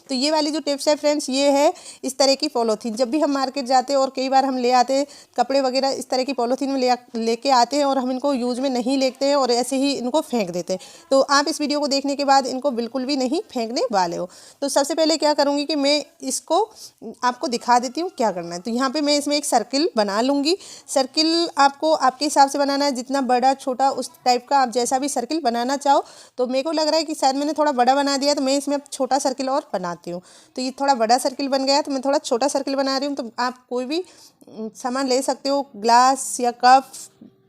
तो ये वाली जो टिप्स है फ्रेंड्स, ये है इस तरह की पॉलीथीन। जब भी हम मार्केट जाते हैं और कई बार हम ले आते हैं कपड़े वगैरह इस तरह की पॉलीथीन में लेके आते हैं और हम इनको यूज़ में नहीं लेते हैं और ऐसे ही इनको फेंक देते हैं। तो आप इस वीडियो को देखने के बाद इनको बिल्कुल भी नहीं फेंकने वाले हो। तो सबसे पहले क्या करूँगी कि मैं इसको आपको दिखा देती हूँ क्या करना है। तो यहाँ पे मैं इसमें एक सर्किल बना लूँगी। सर्किल आपको आपके हिसाब से बनाना है, जितना बड़ा छोटा उस टाइप का आप जैसा भी सर्किल बनाना चाहो। तो मेरे को लग रहा है कि शायद मैंने थोड़ा बड़ा बना दिया, तो मैं इसमें अब छोटा सर्किल और बनाती हूँ। तो ये थोड़ा बड़ा सर्किल बन गया तो मैं थोड़ा छोटा सर्किल बना रही हूँ। तो आप कोई भी सामान ले सकते हो, ग्लास या कप,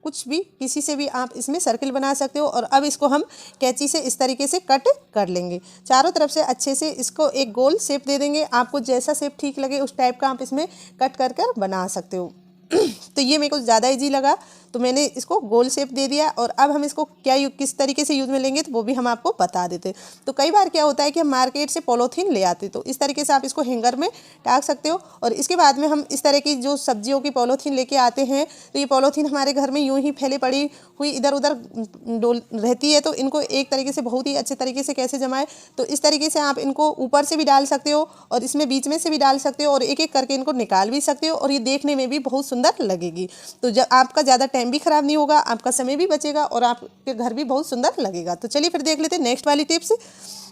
कुछ भी, किसी से भी आप इसमें सर्किल बना सकते हो। और अब इसको हम कैंची से इस तरीके से कट कर लेंगे। चारों तरफ से अच्छे से इसको एक गोल शेप दे देंगे। आपको जैसा शेप ठीक लगे उस टाइप का आप इसमें कट कर कर बना सकते हो। तो ये मेरे को ज़्यादा इजी लगा तो मैंने इसको गोल शेप दे दिया। और अब हम इसको किस तरीके से यूज़ में लेंगे तो वो भी हम आपको बता देते। तो कई बार क्या होता है कि हम मार्केट से पॉलीथीन ले आते, तो इस तरीके से आप इसको हैंगर में टांग सकते हो। और इसके बाद में हम इस तरह की जो सब्जियों की पॉलीथीन लेके आते हैं, तो ये पॉलीथीन हमारे घर में यूँ ही फैले पड़ी हुई इधर उधर डोल रहती है। तो इनको एक तरीके से बहुत ही अच्छे तरीके से कैसे जमाए, तो इस तरीके से आप इनको ऊपर से भी डाल सकते हो और इसमें बीच में से भी डाल सकते हो और एक एक करके इनको निकाल भी सकते हो। और ये देखने में भी बहुत सुंदर लगेगी। तो जब आपका ज़्यादा टाइम भी ख़राब नहीं होगा, आपका समय भी बचेगा और आपके घर भी बहुत सुंदर लगेगा। तो चलिए फिर देख लेते हैं नेक्स्ट वाली टिप्स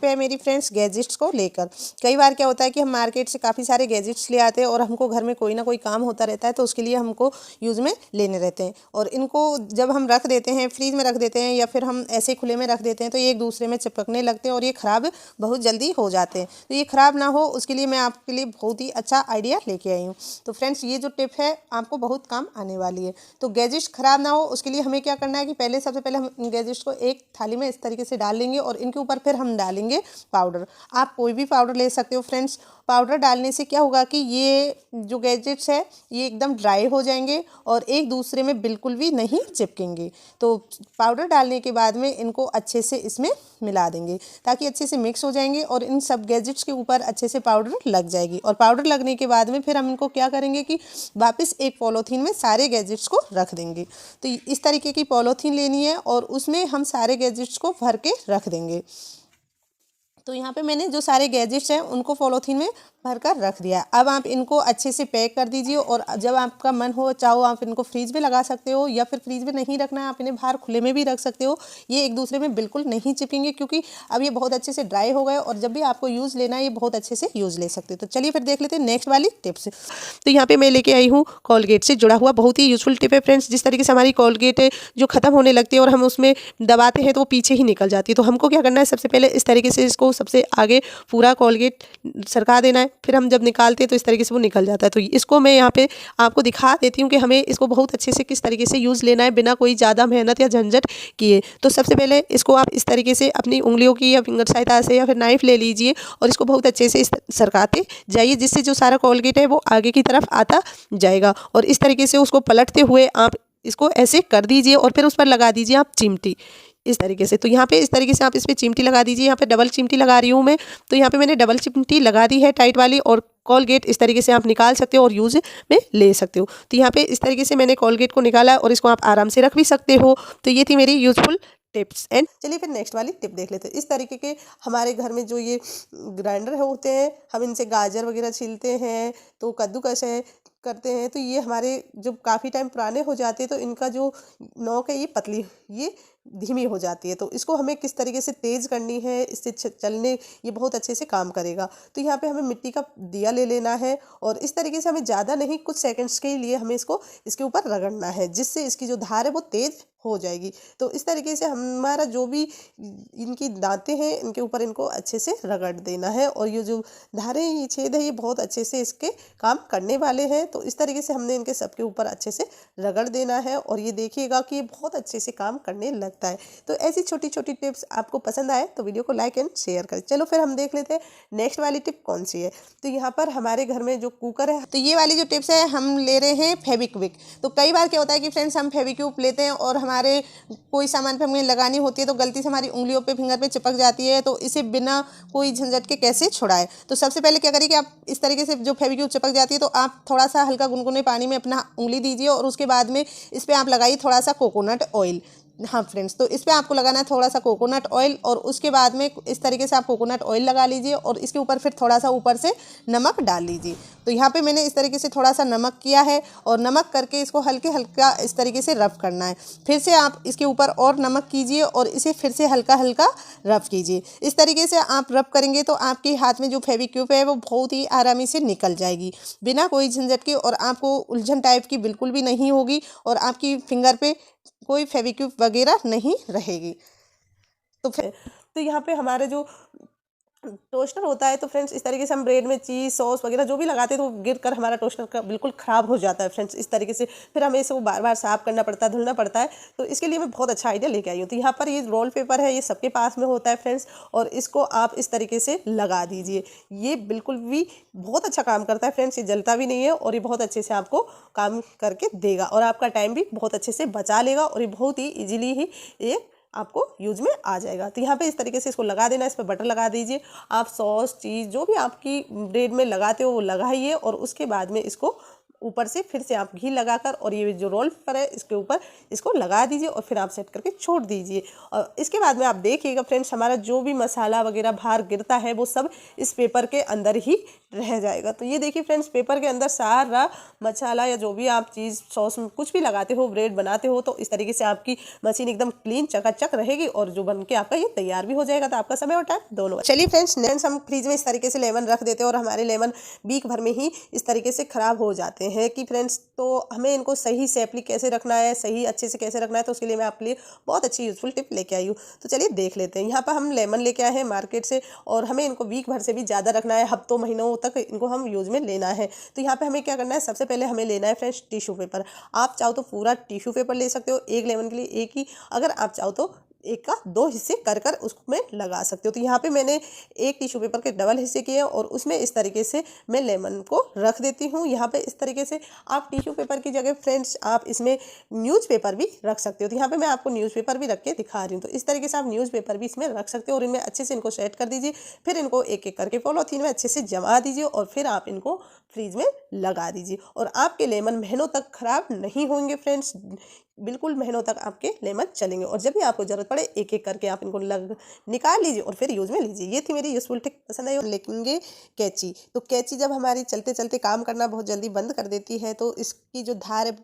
पे मेरी फ्रेंड्स गैजेट्स को लेकर। कई बार क्या होता है कि हम मार्केट से काफ़ी सारे गैजेट्स ले आते हैं और हमको घर में कोई ना कोई काम होता रहता है, तो उसके लिए हमको यूज़ में लेने रहते हैं। और इनको जब हम रख देते हैं, फ्रीज में रख देते हैं या फिर हम ऐसे खुले में रख देते हैं, तो ये एक दूसरे में चिपकने लगते हैं और ये ख़राब बहुत जल्दी हो जाते हैं। तो ये ख़राब ना हो उसके लिए मैं आपके लिए बहुत ही अच्छा आइडिया लेके आई हूँ। तो फ्रेंड्स ये जो टिप है आपको बहुत काम आने वाली है। तो गैजेट्स ख़राब ना हो उसके लिए हमें क्या करना है कि सबसे पहले हम इन गैजेट्स को एक थाली में इस तरीके से डाल लेंगे और इनके ऊपर फिर हम डालेंगे पाउडर। आप कोई भी पाउडर ले सकते हो फ्रेंड्स। पाउडर डालने से क्या होगा कि ये जो गैजेट्स है ये एकदम ड्राई हो जाएंगे और एक दूसरे में बिल्कुल भी नहीं चिपकेंगे। तो पाउडर डालने के बाद में इनको अच्छे से इसमें मिला देंगे ताकि अच्छे से मिक्स हो जाएंगे और इन सब गैजेट्स के ऊपर अच्छे से पाउडर लग जाएगी। और पाउडर लगने के बाद में फिर हम इनको क्या करेंगे कि वापस एक पॉलीथीन में सारे गैजेट्स को रख देंगे। तो इस तरीके की पॉलीथीन लेनी है और उसमें हम सारे गैजेट्स को भर के रख देंगे। तो यहाँ पे मैंने जो सारे गैजेट्स हैं उनको पॉलीथीन में भरकर रख दिया। अब आप इनको अच्छे से पैक कर दीजिए और जब आपका मन हो चाहो आप इनको फ्रीज में लगा सकते हो या फिर फ्रीज में नहीं रखना है, आप इन्हें बाहर खुले में भी रख सकते हो। ये एक दूसरे में बिल्कुल नहीं चिपेंगे क्योंकि अब ये बहुत अच्छे से ड्राई हो गए और जब भी आपको यूज़ लेना है ये बहुत अच्छे से यूज़ ले सकते हो। तो चलिए फिर देख लेते हैं नेक्स्ट वाली टिप्स। तो यहाँ पे मैं लेके आई हूँ कोलगेट से जुड़ा हुआ बहुत ही यूजफुल टिप है फ्रेंड्स। जिस तरीके से हमारी कोलगेट है जो ख़त्म होने लगती है और हम उसमें दबाते हैं तो वो पीछे ही निकल जाती है। तो हमको क्या करना है, सबसे पहले इस तरीके से इसको सबसे आगे पूरा कोलगेट सरका देना है। फिर हम जब निकालते हैं तो इस तरीके से वो निकल जाता है। तो इसको मैं यहाँ पे आपको दिखा देती हूँ कि हमें इसको बहुत अच्छे से किस तरीके से यूज़ लेना है बिना कोई ज़्यादा मेहनत या झंझट किए। तो सबसे पहले इसको आप इस तरीके से अपनी उंगलियों की या फिंगर सहायता से या फिर नाइफ ले लीजिए और इसको बहुत अच्छे से सरकाते जाइए जिससे जो सारा कोलगेट है वो आगे की तरफ आता जाएगा। और इस तरीके से उसको पलटते हुए आप इसको ऐसे कर दीजिए और फिर उस पर लगा दीजिए आप चिमटी इस तरीके से। तो यहाँ पे इस तरीके से आप इस पर चिमटी लगा दीजिए। यहाँ पे डबल चिमटी लगा रही हूँ मैं। तो यहाँ पे मैंने डबल चिमटी लगा दी है टाइट वाली और कोलगेट इस तरीके से आप निकाल सकते हो और यूज़ में ले सकते हो। तो यहाँ पे इस तरीके से मैंने कोलगेट को निकाला और इसको आप आराम से रख भी सकते हो। तो ये थी मेरी यूजफुल टिप्स। एंड चलिए फिर नेक्स्ट वाली टिप देख लेते हैं। इस तरीके के हमारे घर में जो ये ग्राइंडर होते हैं, हम इनसे गाजर वगैरह छीलते हैं, तो कद्दूकस है करते हैं, तो ये हमारे जब काफ़ी टाइम पुराने हो जाते हैं तो इनका जो नोक है ये पतली, ये धीमी हो जाती है। तो इसको हमें किस तरीके से तेज़ करनी है, इससे चलने ये बहुत अच्छे से काम करेगा। तो यहाँ पे हमें मिट्टी का दिया ले लेना है और इस तरीके से हमें ज़्यादा नहीं, कुछ सेकंड्स के लिए हमें इसको इसके ऊपर रगड़ना है जिससे इसकी जो धार है वो तेज़ हो जाएगी। तो इस तरीके से हमारा जो भी इनकी दांतें हैं इनके ऊपर इनको अच्छे से रगड़ देना है और ये जो धारें, ये छेद है, ये बहुत अच्छे से इसके काम करने वाले हैं। तो इस तरीके से हमने इनके सबके ऊपर अच्छे से रगड़ देना है और ये देखिएगा कि ये बहुत अच्छे से काम करने लगता है। तो ऐसी छोटी छोटी टिप्स आपको पसंद आए तो वीडियो को लाइक एंड शेयर करें। चलो फिर हम देख लेते हैं नेक्स्ट वाली टिप कौन सी है। तो यहाँ पर हमारे घर में जो कुकर है, तो ये वाली जो टिप्स है हम ले रहे हैं फेविक्विक। तो कई बार क्या होता है कि फ्रेंड्स हम फेविक्विक लेते हैं और हमारे कोई सामान पे हमें लगानी होती है तो गलती से हमारी उंगलियों पे, फिंगर पे चिपक जाती है। तो इसे बिना कोई झंझट के कैसे छुड़ाए। तो सबसे पहले क्या करिए कि आप इस तरीके से जो फेविक्विक चिपक जाती है तो आप थोड़ा सा हल्का गुनगुने पानी में अपना उंगली दीजिए और उसके बाद में इस पर आप लगाइए थोड़ा सा कोकोनट ऑयल। हाँ फ्रेंड्स, तो इस पे आपको लगाना है थोड़ा सा कोकोनट ऑयल, और उसके बाद में इस तरीके से आप कोकोनट ऑयल लगा लीजिए और इसके ऊपर फिर थोड़ा सा ऊपर से नमक डाल लीजिए। तो यहाँ पे मैंने इस तरीके से थोड़ा सा नमक किया है और नमक करके इसको हल्के हल्का इस तरीके से रब करना है। फिर से आप इसके ऊपर और नमक कीजिए और इसे फिर से हल्का हल्का रब कीजिए। इस तरीके से आप रब करेंगे तो आपके हाथ में जो फेविक्विक है वो बहुत ही आरामी से निकल जाएगी, बिना कोई झंझट के, और आपको उलझन टाइप की बिल्कुल भी नहीं होगी और आपकी फिंगर पे कोई फेविक्विक वगैरह नहीं रहेगी। तो यहाँ पे हमारे जो टोस्टर होता है, तो फ्रेंड्स इस तरीके से हम ब्रेड में चीज़ सॉस वगैरह जो भी लगाते हैं तो वो गिर कर हमारा टोस्टर का बिल्कुल ख़राब हो जाता है फ्रेंड्स। इस तरीके से फिर हमें इसे बार बार साफ़ करना पड़ता है, धुलना पड़ता है। तो इसके लिए मैं बहुत अच्छा आइडिया लेके आई हूँ। तो यहाँ पर ये रोल पेपर है, ये सबके पास में होता है फ्रेंड्स, और इसको आप इस तरीके से लगा दीजिए। ये बिल्कुल भी बहुत अच्छा काम करता है फ्रेंड्स, ये जलता भी नहीं है और ये बहुत अच्छे से आपको काम करके देगा और आपका टाइम भी बहुत अच्छे से बचा लेगा और ये बहुत ही ईजिली ही ये आपको यूज में आ जाएगा। तो यहाँ पे इस तरीके से इसको लगा देना, इस पर बटर लगा दीजिए। आप सॉस चीज़ जो भी आपकी ब्रेड में लगाते हो वो लगाइए और उसके बाद में इसको ऊपर से फिर से आप घी लगाकर और ये जो रोल पेपर है इसके ऊपर इसको लगा दीजिए और फिर आप सेट करके छोड़ दीजिए। और इसके बाद में आप देखिएगा फ्रेंड्स, हमारा जो भी मसाला वगैरह बाहर गिरता है वो सब इस पेपर के अंदर ही रह जाएगा। तो ये देखिए फ्रेंड्स, पेपर के अंदर सारा मसाला या जो भी आप चीज़ सॉस में कुछ भी लगाते हो, ब्रेड बनाते हो, तो इस तरीके से आपकी मशीन एकदम क्लीन चकाचक रहेगी और जो बन के आपका ये तैयार भी हो जाएगा। तो आपका समय और टाइम दोनों। चलिए फ्रेंड्स, हम फ्रीज में इस तरीके से लेमन रख देते हैं और हमारे लेमन वीक भर में ही इस तरीके से ख़राब हो जाते हैं कि फ्रेंड्स, तो हमें इनको सही सेफली कैसे रखना है, सही अच्छे से कैसे रखना है, तो उसके लिए मैं आपके लिए बहुत अच्छी यूजफुल टिप लेके आई हूँ। तो चलिए देख लेते हैं। यहाँ पर हम लेमन लेके आए हैं मार्केट से और हमें इनको वीक भर से भी ज़्यादा रखना है, हफ्तों महीनों तक इनको हम यूज़ में लेना है। तो यहाँ पे हमें क्या करना है, सबसे पहले हमें लेना है फ्रेंड्स टिश्यू पेपर। आप चाहो तो पूरा टिश्यू पेपर ले सकते हो, एक लेमन के लिए एक ही, अगर आप चाहो तो एक का दो हिस्से कर कर उसमें लगा सकते हो। तो यहाँ पे मैंने एक टिश्यू पेपर के डबल हिस्से किए और उसमें इस तरीके से मैं लेमन को रख देती हूँ। यहाँ पे इस तरीके से आप टिश्यू पेपर की जगह फ्रेंड्स आप इसमें न्यूज़पेपर भी रख सकते हो। तो यहाँ पे मैं आपको न्यूज़पेपर भी रख के दिखा रही हूँ। तो इस तरीके से आप न्यूज़पेपर भी इसमें रख सकते हो और इनमें अच्छे से इनको सेट कर दीजिए। फिर इनको एक एक करके पॉलीथीन में अच्छे से जमा दीजिए और फिर आप इनको फ्रीज में लगा दीजिए और आपके लेमन महीनों तक खराब नहीं होंगे फ्रेंड्स, बिल्कुल महीनों तक आपके लेमन चलेंगे। और जब भी आपको ज़रूरत पड़े एक एक करके आप इनको निकाल लीजिए और फिर यूज़ में लीजिए। ये थी मेरी यूज़फुल टिप, पसंद आई। और लेंगे कैंची। तो कैंची जब हमारी चलते चलते काम करना बहुत जल्दी बंद कर देती है तो इसकी जो धार है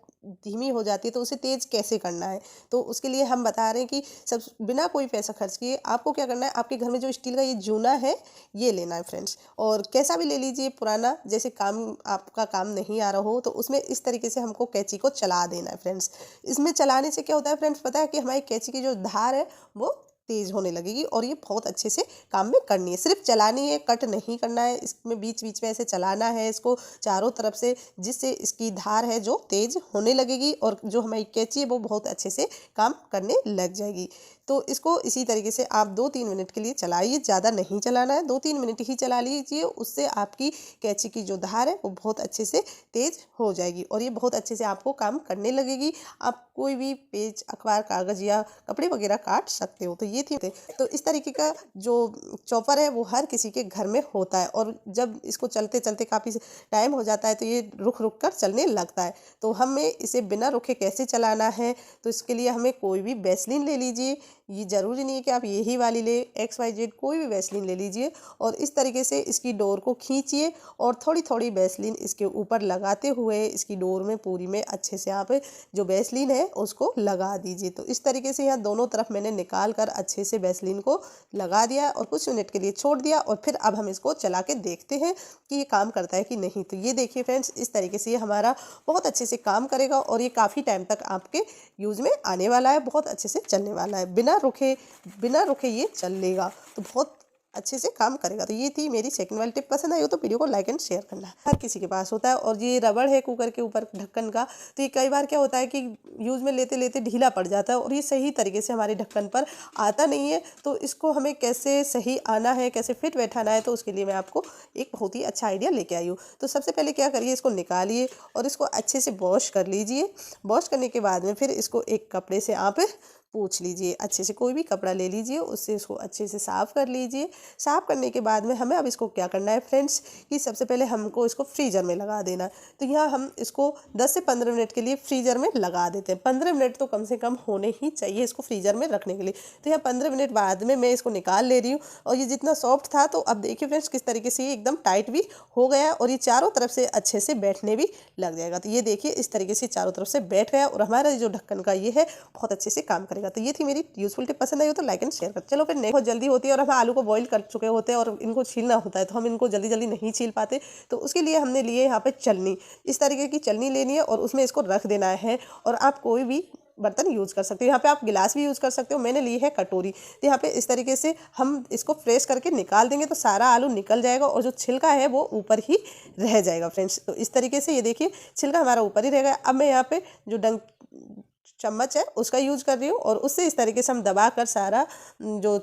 धीमी हो जाती है, तो उसे तेज़ कैसे करना है, तो उसके लिए हम बता रहे हैं कि सब बिना कोई पैसा खर्च किए आपको क्या करना है, आपके घर में जो स्टील का ये जूना है ये लेना है फ्रेंड्स, और कैसा भी ले लीजिए पुराना, जैसे काम आपका काम नहीं आ रहा हो तो उसमें इस तरीके से हमको कैंची को चला देना है फ्रेंड्स। इसमें चलाने से क्या होता है फ्रेंड्स, पता है कि हमारी कैंची की जो धार है वो तेज़ होने लगेगी और ये बहुत अच्छे से काम में करनी है। सिर्फ चलानी है, कट नहीं करना है, इसमें बीच बीच में ऐसे चलाना है इसको चारों तरफ से, जिससे इसकी धार है जो तेज़ होने लगेगी और जो हमारी कैंची है वो बहुत अच्छे से काम करने लग जाएगी। तो इसको इसी तरीके से आप 2-3 मिनट के लिए चलाइए, ज़्यादा नहीं चलाना है, 2-3 मिनट ही चला लीजिए। उससे आपकी कैंची की जो धार है वो बहुत अच्छे से तेज़ हो जाएगी और ये बहुत अच्छे से आपको काम करने लगेगी। आप कोई भी पेज, अखबार, कागज़ या कपड़े वगैरह काट सकते हो। तो ये थी। तो इस तरीके का जो चॉपर है वो हर किसी के घर में होता है और जब इसको चलते चलते काफ़ी टाइम हो जाता है तो ये रुक रुक कर चलने लगता है। तो हमें इसे बिना रुके कैसे चलाना है, तो इसके लिए हमें कोई भी वैसलीन ले लीजिए। ये ज़रूरी नहीं है कि आप यही वाली ले, XYZ कोई भी वैसलीन ले लीजिए और इस तरीके से इसकी डोर को खींचिए और थोड़ी थोड़ी वैसलीन इसके ऊपर लगाते हुए इसकी डोर में पूरी में अच्छे से आप जो वैसलीन है उसको लगा दीजिए। तो इस तरीके से यहाँ दोनों तरफ मैंने निकाल कर अच्छे से वैसलीन को लगा दिया और कुछ मिनट के लिए छोड़ दिया और फिर अब हम इसको चला के देखते हैं कि ये काम करता है कि नहीं। तो ये देखिए फ्रेंड्स, इस तरीके से ये हमारा बहुत अच्छे से काम करेगा और ये काफ़ी टाइम तक आपके यूज़ में आने वाला है, बहुत अच्छे से चलने वाला है, बिना रुके ये चल लेगा, तो बहुत अच्छे से काम करेगा। तो ये थी मेरी सेकंड वाली टिप। पसंद आई हो तो वीडियो को लाइक एंड शेयर करना। हर किसी के पास होता है और ये रबड़ है कुकर के ऊपर ढक्कन का, तो ये कई बार क्या होता है कि यूज़ में लेते लेते ढीला पड़ जाता है और ये सही तरीके से हमारे ढक्कन पर आता नहीं है। तो इसको हमें कैसे सही आना है, कैसे फिट बैठाना है, तो उसके लिए मैं आपको एक बहुत ही अच्छा आइडिया लेके आई हूँ। तो सबसे पहले क्या करिए, इसको निकालिए और इसको अच्छे से वॉश कर लीजिए। वॉश करने के बाद में फिर इसको एक कपड़े से आप पोंछ लीजिए। अच्छे से कोई भी कपड़ा ले लीजिए, उससे इसको अच्छे से साफ़ कर लीजिए। साफ़ करने के बाद में हमें अब इसको क्या करना है फ्रेंड्स, कि सबसे पहले हमको इसको फ्रीज़र में लगा देना है। तो यहाँ हम इसको 10 से 15 मिनट के लिए फ्रीज़र में लगा देते हैं। 15 मिनट तो कम से कम होने ही चाहिए इसको फ्रीज़र में रखने के लिए। तो यहाँ 15 मिनट बाद में मैं इसको निकाल ले रही हूँ, और ये जितना सॉफ्ट था, तो अब देखिए फ्रेंड्स किस तरीके से ये एकदम टाइट भी हो गया, और ये चारों तरफ से अच्छे से बैठने भी लग जाएगा। तो ये देखिए इस तरीके से चारों तरफ से बैठ गया, और हमारा जो ढक्कन का ये है बहुत अच्छे से काम करेगा। तो ये थी मेरी यूजफुल टिप। पसंद आई हो तो लाइक एंड शेयर कर। चलो फिर नेक्स्ट, बहुत जल्दी होती है और हम आलू को बॉईल कर चुके होते हैं और इनको छीलना होता है, तो हम इनको जल्दी जल्दी नहीं छील पाते। तो उसके लिए हमने लिए यहाँ पे छलनी। इस तरीके की छलनी लेनी है और उसमें इसको रख देना है, और आप कोई भी बर्तन यूज़ कर सकते हो। यहाँ पे आप गिलास भी यूज़ कर सकते हो, मैंने ली है कटोरी। तो यहाँ पे इस तरीके से हम इसको प्रेस करके निकाल देंगे तो सारा आलू निकल जाएगा, और जो छिलका है वो ऊपर ही रह जाएगा फ्रेंड्स। तो इस तरीके से ये देखिए छिलका हमारा ऊपर ही रहेगा। अब मैं यहाँ पे जो चम्मच है उसका यूज़ कर रही हूँ, और उससे इस तरीके से हम दबा कर सारा जो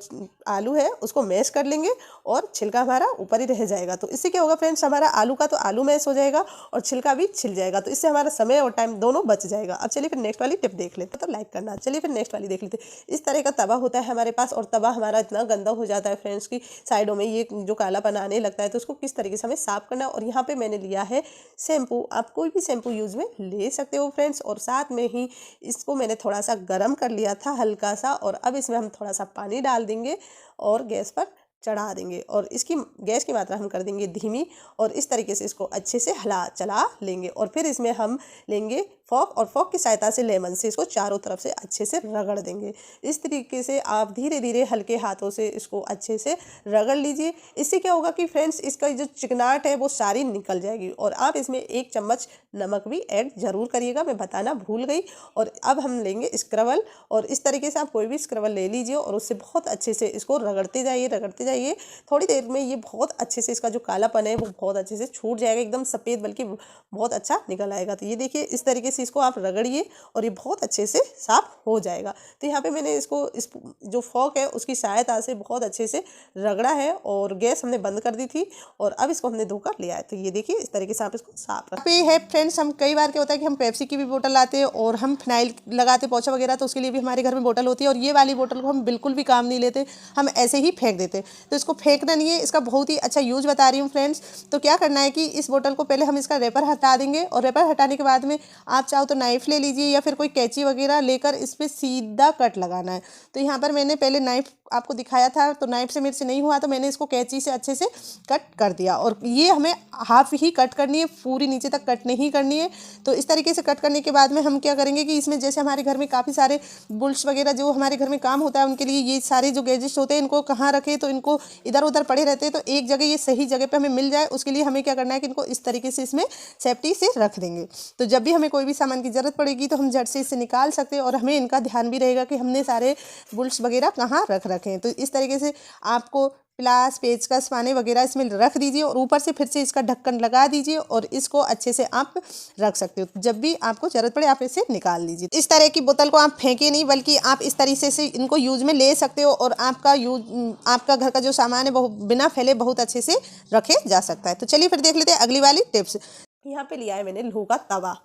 आलू है उसको मैश कर लेंगे, और छिलका हमारा ऊपर ही रह जाएगा। तो इससे क्या होगा फ्रेंड्स, हमारा आलू का तो आलू मैश हो जाएगा और छिलका भी छिल जाएगा। तो इससे हमारा समय और टाइम दोनों बच जाएगा। अब चलिए फिर नेक्स्ट वाली टिप देख लेते हैं, तो लाइक करना। चलिए फिर नेक्स्ट वाली देख लेते हैं। इस तरह का तवा होता है हमारे पास, और तवा हमारा इतना गंदा हो जाता है फ्रेंड्स की साइडों में ये जो कालापन आने लगता है, तो उसको किस तरीके से हमें साफ़ करना है। और यहाँ पर मैंने लिया है शैम्पू। आप कोई भी शैम्पू यूज़ में ले सकते हो फ्रेंड्स, और साथ में ही इसको मैंने थोड़ा सा गरम कर लिया था हल्का सा, और अब इसमें हम थोड़ा सा पानी डाल देंगे और गैस पर चढ़ा देंगे, और इसकी गैस की मात्रा हम कर देंगे धीमी, और इस तरीके से इसको अच्छे से चला लेंगे। और फिर इसमें हम लेंगे फॉक, और फॉक की सहायता से लेमन से इसको चारों तरफ से अच्छे से रगड़ देंगे। इस तरीके से आप धीरे धीरे हल्के हाथों से इसको अच्छे से रगड़ लीजिए। इससे क्या होगा कि फ्रेंड्स इसका जो चिकनाहट है वो सारी निकल जाएगी। और आप इसमें 1 चम्मच नमक भी ऐड ज़रूर करिएगा, मैं बताना भूल गई। और अब हम लेंगे स्क्रबल, और इस तरीके से आप कोई भी स्क्रबल ले लीजिए, और उससे बहुत अच्छे से इसको रगड़ते जाइए। थोड़ी देर में ये बहुत अच्छे से इसका जो कालापन है वो बहुत अच्छे से छूट जाएगा, एकदम सफ़ेद बल्कि बहुत अच्छा निकल आएगा। तो ये देखिए इस तरीके से इसको आप रगड़िए, और ये बहुत अच्छे से साफ़ हो जाएगा। तो यहाँ पे मैंने इसको इस जो फॉक है उसकी सहायता से बहुत अच्छे से रगड़ा है, और गैस हमने बंद कर दी थी, और अब इसको हमने धोकर ले आए। तो ये देखिए इस तरीके से आप इसको साफ रखें। है फ्रेंड्स, हम कई बार क्या होता है कि हम पेप्सी की भी बोतल लाते हैं, और हम फिनाइल लगाते पोछा वगैरह, तो उसके लिए भी हमारे घर में बोतल होती है, और ये वाली बोतल को हम बिल्कुल भी काम नहीं लेते, हम ऐसे ही फेंक देते। तो इसको फेंकना नहीं है, इसका बहुत ही अच्छा यूज बता रही हूँ फ्रेंड्स। तो क्या करना है कि इस बोतल को पहले हम इसका रेपर हटा देंगे, और रेपर हटाने के बाद में आप चाहो तो नाइफ ले लीजिए, या फिर कोई कैंची वगैरह लेकर इस पर सीधा कट लगाना है। तो यहाँ पर मैंने पहले नाइफ आपको दिखाया था, तो नाइफ से मेरे से नहीं हुआ, तो मैंने इसको कैंची से अच्छे से कट कर दिया। और ये हमें हाफ ही कट करनी है, पूरी नीचे तक कट नहीं करनी है। तो इस तरीके से कट करने के बाद में हम क्या करेंगे कि इसमें जैसे हमारे घर में काफ़ी सारे बुल्स वगैरह जो हमारे घर में काम होता है, उनके लिए ये सारे जो गैजेट्स होते हैं इनको कहाँ रखें, तो इनको इधर उधर पड़े रहते हैं। तो एक जगह ये सही जगह पे हमें मिल जाए, उसके लिए हमें क्या करना है कि इनको इस तरीके से इसमें सेफ्टी से रख देंगे। तो जब भी हमें कोई भी सामान की ज़रूरत पड़ेगी तो हम झट से इससे निकाल सकते हैं, और हमें इनका ध्यान भी रहेगा कि हमने सारे बुल्स वगैरह कहाँ रख रखे हैं। तो इस तरीके से आपको प्लास, पेचकस, पाने वगैरह इसमें रख दीजिए, और ऊपर से फिर से इसका ढक्कन लगा दीजिए, और इसको अच्छे से आप रख सकते हो। जब भी आपको ज़रूरत पड़े आप इसे निकाल लीजिए। इस तरह की बोतल को आप फेंके नहीं, बल्कि आप इस तरीके से इनको यूज में ले सकते हो, और आपका घर का जो सामान है वो बिना फैले बहुत अच्छे से रखे जा सकता है। तो चलिए फिर देख लेते हैं अगली वाली टिप्स। यहाँ पे लिया है मैंने लोहे का तवा।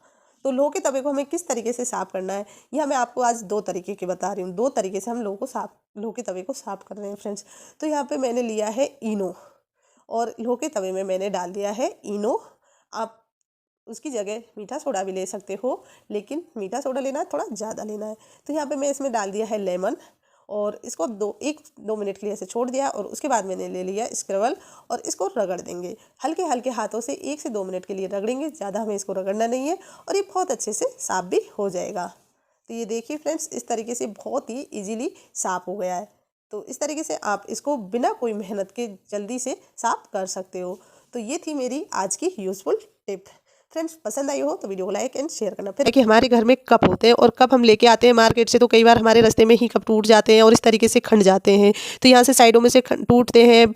तो लोहे के तवे को हमें किस तरीके से साफ़ करना है, यह मैं आपको आज 2 तरीके के बता रही हूँ। 2 तरीके से हम लोहे के तवे को साफ़ कर रहे हैं फ्रेंड्स। तो यहाँ पे मैंने लिया है इनो, और लोहे के तवे में मैंने डाल दिया है इनो। आप उसकी जगह मीठा सोडा भी ले सकते हो, लेकिन मीठा सोडा लेना है थोड़ा ज़्यादा लेना है। तो यहाँ पे मैं इसमें डाल दिया है लेमन, और इसको 1-2 मिनट के लिए ऐसे छोड़ दिया, और उसके बाद मैंने ले लिया स्क्रबल, और इसको रगड़ देंगे हल्के हल्के हाथों से। 1 से 2 मिनट के लिए रगड़ेंगे, ज़्यादा हमें इसको रगड़ना नहीं है, और ये बहुत अच्छे से साफ़ भी हो जाएगा। तो ये देखिए फ्रेंड्स इस तरीके से बहुत ही ईजीली साफ़ हो गया है। तो इस तरीके से आप इसको बिना कोई मेहनत के जल्दी से साफ़ कर सकते हो। तो ये थी मेरी आज की यूज़फुल टिप। फ्रेंड्स पसंद आई हो तो वीडियो को लाइक एंड शेयर करना। फिर देखिए हमारे घर में कप होते हैं, और कप हम लेके आते हैं मार्केट से, तो कई बार हमारे रास्ते में ही कप टूट जाते हैं और इस तरीके से खंड जाते हैं। तो यहाँ से साइडों में से टूटते हैं,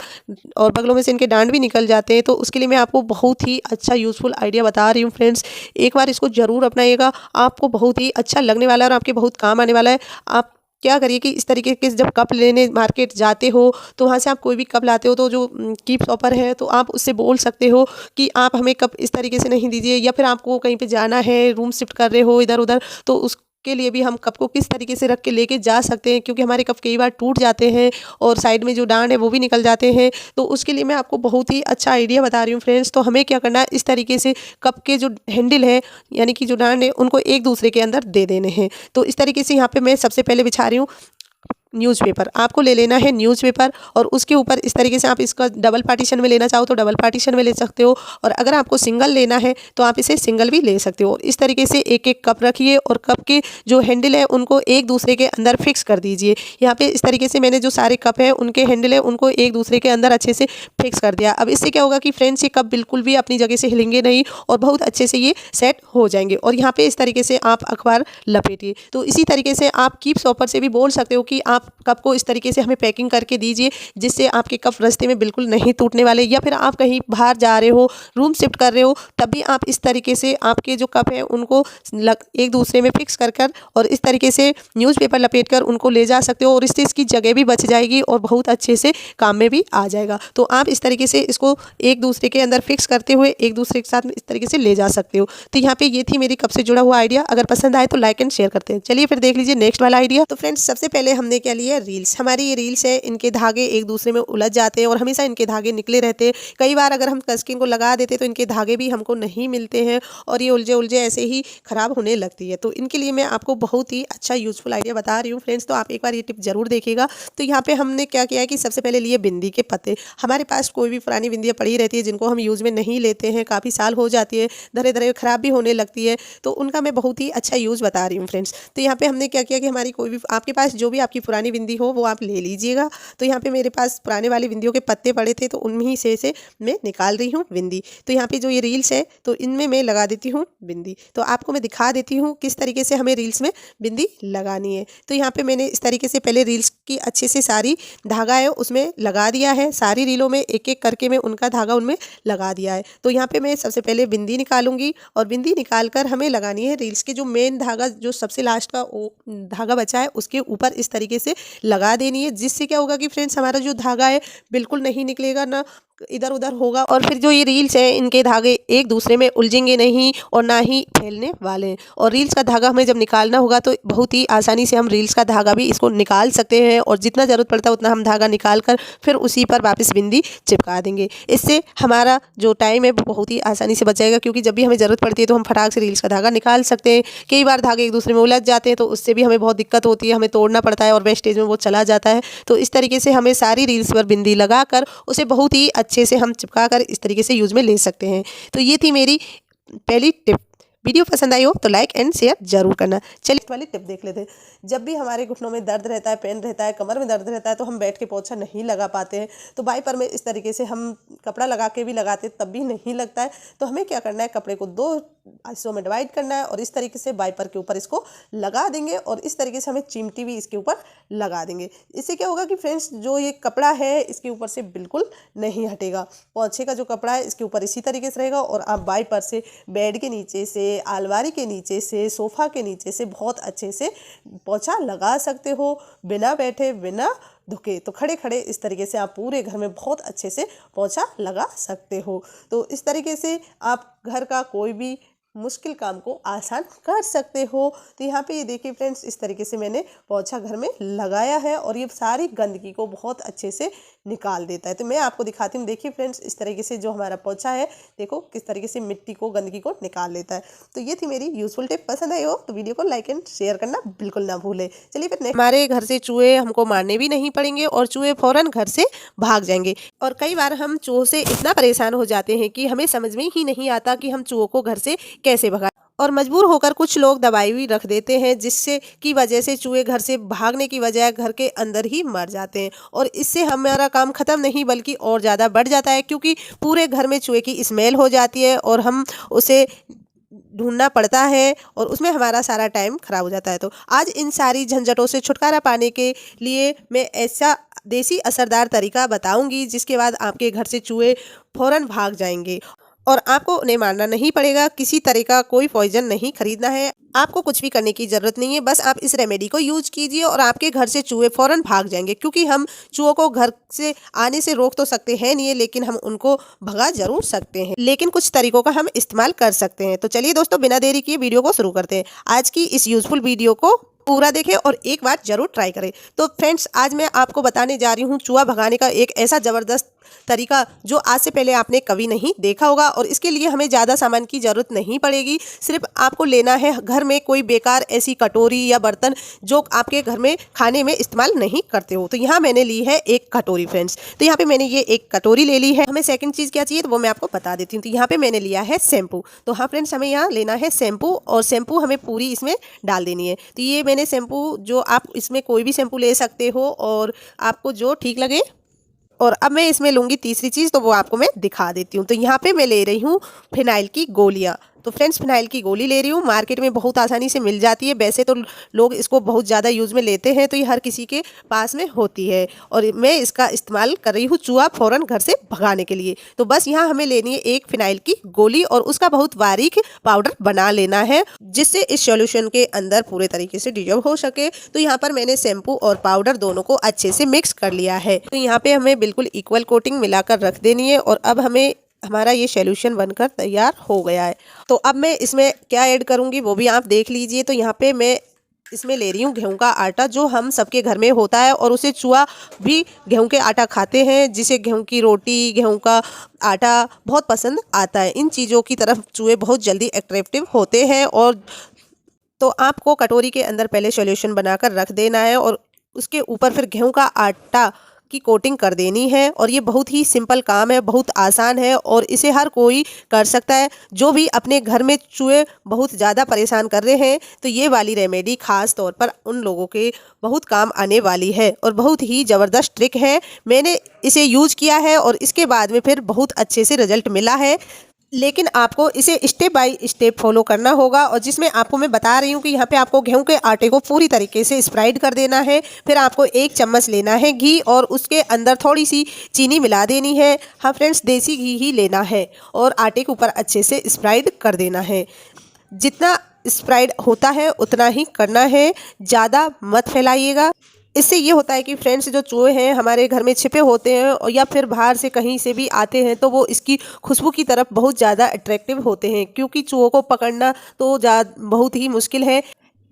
और बगलों में से इनके डांड भी निकल जाते हैं। तो उसके लिए मैं आपको बहुत ही अच्छा यूज़फुल आइडिया बता रही हूँ फ्रेंड्स। एक बार इसको ज़रूर अपनाइएगा, आपको बहुत ही अच्छा लगने वाला है, और आपके बहुत काम आने वाला है। आप क्या करिए कि इस तरीके के जब कप लेने मार्केट जाते हो, तो वहाँ से आप कोई भी कप लाते हो, तो जो कीप शॉपर है तो आप उससे बोल सकते हो कि आप हमें कप इस तरीके से नहीं दीजिए, या फिर आपको कहीं पे जाना है, रूम शिफ्ट कर रहे हो इधर उधर, तो उस के लिए भी हम कप को किस तरीके से रख के लेके जा सकते हैं, क्योंकि हमारे कप कई बार टूट जाते हैं और साइड में जो डांड है वो भी निकल जाते हैं। तो उसके लिए मैं आपको बहुत ही अच्छा आइडिया बता रही हूँ फ्रेंड्स। तो हमें क्या करना है, इस तरीके से कप के जो हैंडल है यानी कि जो डांड है उनको एक दूसरे के अंदर दे देने हैं। तो इस तरीके से यहाँ पे मैं सबसे पहले बिछा रही हूँ न्यूज़पेपर। आपको ले लेना है न्यूज़पेपर और उसके ऊपर इस तरीके से आप इसका डबल पार्टीशन में लेना चाहो तो डबल पार्टीशन में ले सकते हो, और अगर आपको सिंगल लेना है तो आप इसे सिंगल भी ले सकते हो। इस तरीके से एक एक कप रखिए और कप के जो हैंडल है उनको एक दूसरे के अंदर फिक्स कर दीजिए। यहाँ पे इस तरीके से मैंने जो सारे कप है उनके हैंडल है उनको एक दूसरे के अंदर अच्छे से फिक्स कर दिया। अब इससे क्या होगा कि फ्रेंड्स ये कप बिल्कुल भी अपनी जगह से हिलेंगे नहीं और बहुत अच्छे से ये सेट हो जाएंगे। और यहाँ पे इस तरीके से आप अखबार लपेटिए। तो इसी तरीके से आप कीप शॉपर से भी बोल सकते हो कि आप कप को इस तरीके से हमें पैकिंग करके दीजिए जिससे आपके कप रास्ते में बिल्कुल नहीं टूटने वाले, या फिर आप कहीं बाहर जा रहे हो, रूम शिफ्ट कर रहे हो, तब भी आप इस तरीके से आपके जो कप है उनको एक दूसरे में फिक्स कर कर और इस तरीके से न्यूज़पेपर लपेट कर उनको ले जा सकते हो, और इससे इसकी जगह भी बच जाएगी और बहुत अच्छे से काम में भी आ जाएगा। तो आप इस तरीके से इसको एक दूसरे के अंदर फिक्स करते हुए एक दूसरे के साथ इस तरीके से ले जा सकते हो। तो यहाँ पे ये थी मेरी कप से जुड़ा हुआ आइडिया। अगर पसंद आए तो लाइक एंड शेयर करते हैं। चलिए फिर देख लीजिए नेक्स्ट वाला आइडिया। तो फ्रेंड्स सबसे पहले हमने क्या लिया, रील्स। हमारी ये रील्स है, इनके धागे एक दूसरे में उलझ जाते हैं और हमेशा इनके धागे निकले रहते हैं। कई बार अगर हम कसके को लगा देते तो इनके धागे भी हमको नहीं मिलते हैं और ये उलझे उलझे ऐसे ही खराब होने लगती है। तो इनके लिए मैं आपको बहुत ही अच्छा यूजफुल आइडिया बता रही हूँ फ्रेंड्स। तो आप एक बार ये टिप जरूर देखिएगा। तो यहाँ पे हमने क्या किया है कि सबसे पहले लिए बिंदी के पत्ते। हमारे पास कोई भी पुरानी बिंदियाँ पड़ी रहती है जिनको हम यूज़ में नहीं लेते हैं, काफ़ी साल हो जाती है, धरे धरे खराब भी होने लगती है, तो उनका मैं बहुत ही अच्छा यूज़ बता रही हूँ फ्रेंड्स। तो यहाँ पे हमने क्या किया कि हमारी कोई भी आपके पास जो भी आपकी पुरानी बिंदी हो वो आप ले लीजिएगा। तो यहाँ पे मेरे पास पुराने वाली बिंदियों के पत्ते पड़े थे तो उनमें से मैं निकाल रही हूँ बिंदी। तो यहाँ पे जो ये रील्स है तो इनमें मैं लगा देती हूँ बिंदी। तो आपको मैं दिखा देती हूँ किस तरीके से हमें रील्स में बिंदी लगानी है। तो यहाँ पे मैंने इस तरीके से पहले रील्स की अच्छे से सारी धागा है उसमें लगा दिया है। सारी रीलों में एक एक करके मैं उनका धागा उनमें लगा दिया है। तो यहाँ पे मैं सबसे पहले बिंदी निकालूंगी और बिंदी निकाल कर हमें लगानी है रील्स के जो मेन धागा, जो सबसे लास्ट का धागा बचा है उसके ऊपर इस तरीके से लगा देनी है, जिससे क्या होगा कि फ्रेंड्स हमारा जो धागा है बिल्कुल नहीं निकलेगा, ना इधर उधर होगा, और फिर जो ये रील्स है इनके धागे एक दूसरे में उलझेंगे नहीं और ना ही फैलने वाले हैं। और रील्स का धागा हमें जब निकालना होगा तो बहुत ही आसानी से हम रील्स का धागा भी इसको निकाल सकते हैं, और जितना ज़रूरत पड़ता है उतना हम धागा निकाल कर फिर उसी पर वापस बिंदी चिपका देंगे। इससे हमारा जो टाइम है वो बहुत ही आसानी से बच जाएगा, क्योंकि जब भी हमें ज़रूरत पड़ती है तो हम फटाक से रील्स का धागा निकाल सकते हैं। कई बार धागे एक दूसरे में उलझ जाते हैं तो उससे भी हमें बहुत दिक्कत होती है, हमें तोड़ना पड़ता है और वेस्टेज में वो चला जाता है। तो इस तरीके से हमें सारी रील्स पर बिंदी लगा कर उसे बहुत ही अच्छे से हम चिपका कर इस तरीके से यूज में ले सकते हैं। तो ये थी मेरी पहली टिप। वीडियो पसंद आई हो तो लाइक एंड शेयर जरूर करना। चलिए वाली टिप देख लेते हैं। जब भी हमारे घुटनों में दर्द रहता है, पेन रहता है, कमर में दर्द रहता है तो हम बैठ के पोंछा नहीं लगा पाते हैं, तो वाइपर में इस तरीके से हम कपड़ा लगा के भी लगाते तब भी नहीं लगता है। तो हमें क्या करना है, कपड़े को 2 हिस्सों में डिवाइड करना है और इस तरीके से वाइपर के ऊपर इसको लगा देंगे और इस तरीके से हमें चिमटी भी इसके ऊपर लगा देंगे। इससे क्या होगा कि फ्रेंड्स जो ये कपड़ा है इसके ऊपर से बिल्कुल नहीं हटेगा। पोंछे का जो कपड़ा है इसके ऊपर इसी तरीके से रहेगा और आप वाइपर से बेड के नीचे से, अलमारी के नीचे से, सोफ़ा के नीचे से बहुत अच्छे से पोंछा लगा सकते हो, बिना बैठे बिना धुके। तो खड़े खड़े इस तरीके से आप पूरे घर में बहुत अच्छे से पोंछा लगा सकते हो। तो इस तरीके से आप घर का कोई भी मुश्किल काम को आसान कर सकते हो। तो यहाँ पे ये देखिए फ्रेंड्स, इस तरीके से मैंने पोंछा घर में लगाया है और ये सारी गंदगी को बहुत अच्छे से निकाल देता है। तो मैं आपको दिखाती हूँ। देखिए फ्रेंड्स, इस तरीके से जो हमारा पोंछा है देखो किस तरीके से मिट्टी को, गंदगी को निकाल लेता है। तो ये थी मेरी यूजफुल टिप। पसंद आई हो तो वीडियो को लाइक एंड शेयर करना बिल्कुल ना भूले। चलिए फिर हमारे घर से चूहे हमको मारने भी नहीं पड़ेंगे और चूहे फौरन घर से भाग जाएंगे। और कई बार हम चूहों से इतना परेशान हो जाते हैं कि हमें समझ में ही नहीं आता कि हम चूहों को घर से कैसे भगाएं, और मजबूर होकर कुछ लोग दवाई भी रख देते हैं, जिससे की वजह से चूहे घर से भागने की बजाय घर के अंदर ही मर जाते हैं। और इससे हमारा काम खत्म नहीं बल्कि और ज़्यादा बढ़ जाता है, क्योंकि पूरे घर में चूहे की स्मेल हो जाती है और हम उसे ढूंढना पड़ता है और उसमें हमारा सारा टाइम खराब हो जाता है। तो आज इन सारी झंझटों से छुटकारा पाने के लिए मैं ऐसा देसी असरदार तरीका बताऊंगी जिसके बाद आपके घर से चूहे फौरन भाग जाएंगे। और आपको उन्हें मारना नहीं पड़ेगा। किसी तरह का कोई पॉइजन नहीं खरीदना है, आपको कुछ भी करने की ज़रूरत नहीं है। बस आप इस रेमेडी को यूज कीजिए और आपके घर से चूहे फ़ौरन भाग जाएंगे, क्योंकि हम चूहों को घर से आने से रोक तो सकते हैं नहीं, लेकिन हम उनको भगा जरूर सकते हैं। लेकिन कुछ तरीकों का हम इस्तेमाल कर सकते हैं। तो चलिए दोस्तों, बिना देरी किए वीडियो को शुरू करते हैं। आज की इस यूजफुल वीडियो को पूरा देखें और एक बार जरूर ट्राई करें। तो फ्रेंड्स, आज मैं आपको बताने जा रही हूँ चूहा भगाने का एक ऐसा ज़बरदस्त तरीका जो आज से पहले आपने कभी नहीं देखा होगा। और इसके लिए हमें ज़्यादा सामान की ज़रूरत नहीं पड़ेगी। सिर्फ आपको लेना है घर में कोई बेकार ऐसी कटोरी या बर्तन जो आपके घर में खाने में इस्तेमाल नहीं करते हो। तो यहाँ मैंने ली है एक कटोरी फ्रेंड्स। तो यहाँ पे मैंने ये एक कटोरी ले ली है। हमें सेकंड चीज़ क्या चाहिए तो वो मैं आपको बता देती हूँ। तो यहाँ पे मैंने लिया है शैम्पू। तो हाँ फ्रेंड्स, हमें यहाँ लेना है शैम्पू, और शैम्पू हमें पूरी इसमें डाल देनी है। तो ये मैंने शैम्पू, जो आप इसमें कोई भी शैम्पू ले सकते हो और आपको जो ठीक लगे। और अब मैं इसमें लूँगी तीसरी चीज़, तो वो आपको मैं दिखा देती हूँ। तो यहाँ पे मैं ले रही हूँ फिनाइल की गोलियाँ। तो फ्रेंड्स, फिनाइल की गोली ले रही हूँ, मार्केट में बहुत आसानी से मिल जाती है। वैसे तो लोग इसको बहुत ज़्यादा यूज़ में लेते हैं, तो ये हर किसी के पास में होती है। और मैं इसका इस्तेमाल कर रही हूँ चूहा फ़ौरन घर से भगाने के लिए। तो बस यहाँ हमें लेनी है एक फिनाइल की गोली और उसका बहुत बारीक पाउडर बना लेना है, जिससे इस सॉल्यूशन के अंदर पूरे तरीके से डिजॉल्व हो सके। तो यहाँ पर मैंने शैम्पू और पाउडर दोनों को अच्छे से मिक्स कर लिया है। तो यहाँ पे हमें बिल्कुल इक्वल कोटिंग मिलाकर रख देनी है। और अब हमारा ये सॉल्यूशन बनकर तैयार हो गया है। तो अब मैं इसमें क्या ऐड करूँगी वो भी आप देख लीजिए। तो यहाँ पे मैं इसमें ले रही हूँ गेहूं का आटा, जो हम सबके घर में होता है और उसे चूहा भी गेहूं के आटा खाते हैं, जिसे गेहूं की रोटी, गेहूं का आटा बहुत पसंद आता है। इन चीज़ों की तरफ चूहे बहुत जल्दी अट्रैक्टिव होते हैं। और तो आपको कटोरी के अंदर पहले सॉल्यूशन बनाकर रख देना है और उसके ऊपर फिर गेहूं का आटा की कोटिंग कर देनी है। और ये बहुत ही सिंपल काम है, बहुत आसान है और इसे हर कोई कर सकता है। जो भी अपने घर में चूहे बहुत ज़्यादा परेशान कर रहे हैं, तो ये वाली रेमेडी ख़ास तौर पर उन लोगों के बहुत काम आने वाली है और बहुत ही ज़बरदस्त ट्रिक है। मैंने इसे यूज किया है और इसके बाद में फिर बहुत अच्छे से रिजल्ट मिला है। लेकिन आपको इसे स्टेप बाय स्टेप फॉलो करना होगा, और जिसमें आपको मैं बता रही हूँ कि यहाँ पे आपको गेहूं के आटे को पूरी तरीके से स्प्राइड कर देना है। फिर आपको एक चम्मच लेना है घी और उसके अंदर थोड़ी सी चीनी मिला देनी है। हाँ फ्रेंड्स, देसी घी ही लेना है और आटे के ऊपर अच्छे से स्प्राइड कर देना है। जितना स्प्राइड होता है उतना ही करना है, ज़्यादा मत फैलाइएगा। इससे ये होता है कि फ्रेंड्स, जो चूहे हैं हमारे घर में छिपे होते हैं और या फिर बाहर से कहीं से भी आते हैं, तो वो इसकी खुशबू की तरफ बहुत ज़्यादा अट्रैक्टिव होते हैं। क्योंकि चूहों को पकड़ना तो बहुत ही मुश्किल है,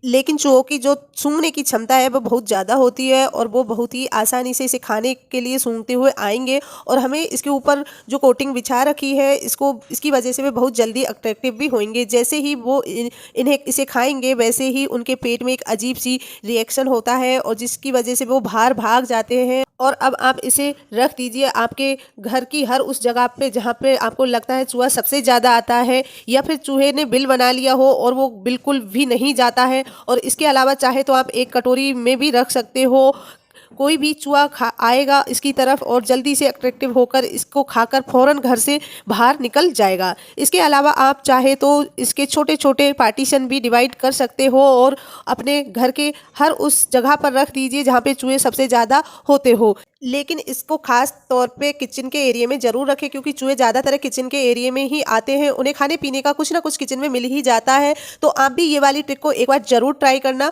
लेकिन चूहों की जो सूंघने की क्षमता है वो बहुत ज़्यादा होती है और वो बहुत ही आसानी से इसे खाने के लिए सूंघते हुए आएंगे। और हमें इसके ऊपर जो कोटिंग बिछा रखी है, इसकी वजह से वे बहुत जल्दी अट्रैक्टिव भी होंगे। जैसे ही वो इसे खाएंगे, वैसे ही उनके पेट में एक अजीब सी रिएक्शन होता है और जिसकी वजह से वो बाहर भाग जाते हैं। और अब आप इसे रख दीजिए आपके घर की हर उस जगह पे जहाँ पे आपको लगता है चूहा सबसे ज़्यादा आता है, या फिर चूहे ने बिल बना लिया हो और वो बिल्कुल भी नहीं जाता है। और इसके अलावा चाहे तो आप एक कटोरी में भी रख सकते हो। कोई भी चूहा आएगा इसकी तरफ और जल्दी से अट्रैक्टिव होकर इसको खाकर फौरन घर से बाहर निकल जाएगा। इसके अलावा आप चाहे तो इसके छोटे छोटे पार्टीशन भी डिवाइड कर सकते हो और अपने घर के हर उस जगह पर रख दीजिए जहाँ पे चूहे सबसे ज़्यादा होते हो। लेकिन इसको खास तौर पे किचन के एरिया में ज़रूर रखें, क्योंकि चूहे ज़्यादातर किचन के एरिया में ही आते हैं। उन्हें खाने पीने का कुछ ना कुछ किचन में मिल ही जाता है। तो आप भी ये वाली ट्रिक को एक बार ज़रूर ट्राई करना।